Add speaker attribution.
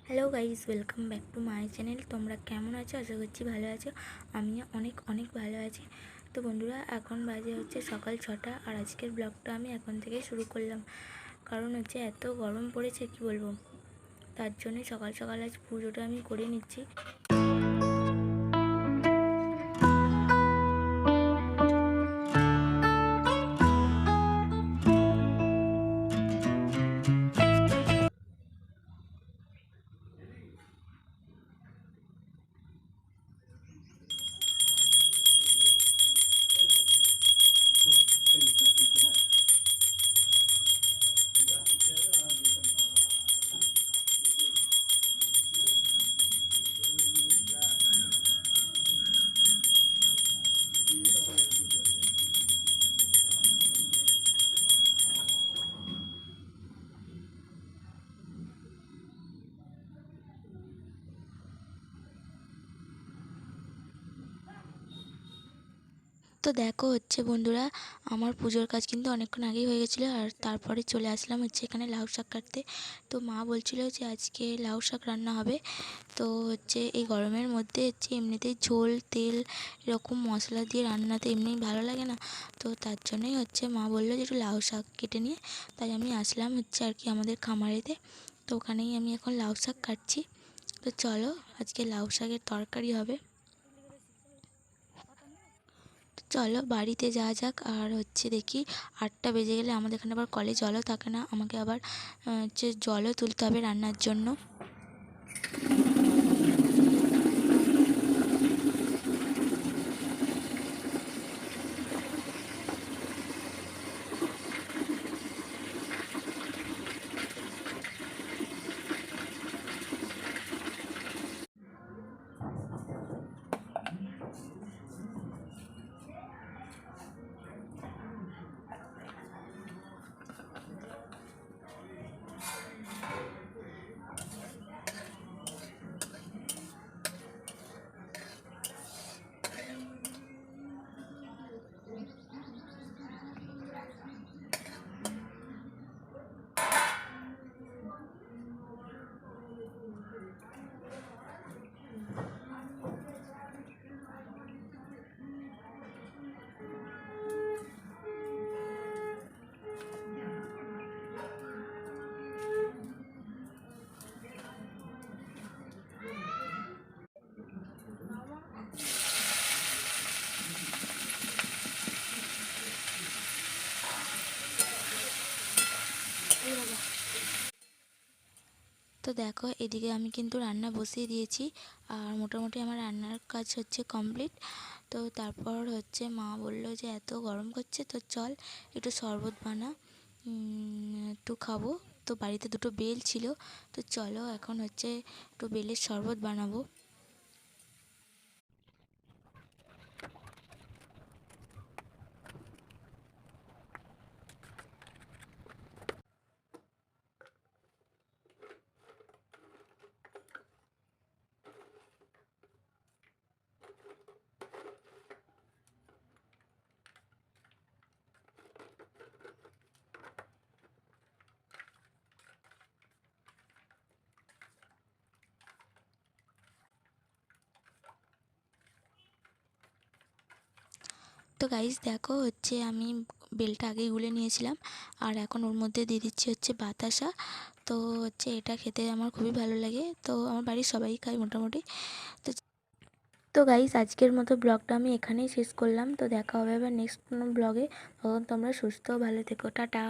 Speaker 1: Hello guys, welcome back to my channel. তোমরা কেমন আছো? আশা করছি ভালো আছো। আমি অনেক অনেক ভালো আছি। তো বন্ধুরা, এখন বাজে হচ্ছে সকাল 6টা, আর আজকের ব্লগটা আমি এখন থেকে শুরু করলাম। কারণ হচ্ছে এত গরম পড়েছে কি বলবো, তার জন্যই সকাল সকাল আজ পুজোটা আমি করে নিচ্ছি। তো দেখো হচ্ছে বন্ধুরা, আমার পুজোর কাজ কিন্তু অনেকক্ষণ আগেই হয়ে গেছিলো, আর তারপরে চলে আসলাম হচ্ছে এখানে লাউ শাক কাটতে। তো মা বলছিল যে আজকে লাউ শাক রান্না হবে। তো হচ্ছে এই গরমের মধ্যে হচ্ছে এমনিতেই ঝোল তেল এরকম মশলা দিয়ে রান্নাতে এমনিই ভালো লাগে না। তো তার জন্যই হচ্ছে মা বললো যে একটু লাউ শাক কেটে নিয়ে, তাই আমি আসলাম হচ্ছে আর কি আমাদের খামারেতে। তো ওখানেই আমি এখন লাউ শাক কাটছি। তো চলো, আজকে লাউ শাকের তরকারি হবে। চলো বাড়িতে যাওয়া যাক। আর হচ্ছে দেখি 8টা বেজে গেলে আমাদের এখানে আবার কলে জলও থাকে না, আমাকে আবার হচ্ছে জলও তুলতে হবে রান্নার জন্য। তো দেখো, এদিকে আমি কিন্তু রান্না বসিয়ে দিয়েছি, আর মোটামুটি আমার রান্নার কাজ হচ্ছে কমপ্লিট। তো তারপর হচ্ছে মা বললো যে এত গরম করছে, তো চল একটু শরবত বানা, একটু খাবো। তো বাড়িতে দুটো বেল ছিল, তো চলো এখন হচ্ছে একটু বেলের শরবত বানাবো। তো গাইস দেখো, হচ্ছে আমি বেলটা আগেই গুলে নিয়েছিলাম, আর এখন ওর মধ্যে দিয়ে দিচ্ছি হচ্ছে বাতাসা। তো হচ্ছে এটা খেতে আমার খুবই ভালো লাগে, তো আমার বাড়ির সবাই খায় মোটামুটি। তো তো গাইস, আজকের মতো ব্লগটা আমি এখানেই শেষ করলাম। তো দেখা হবে আবার নেক্সট কোনো ব্লগে। তখন তোমরা সুস্থ ও ভালো থেকো। টাটা।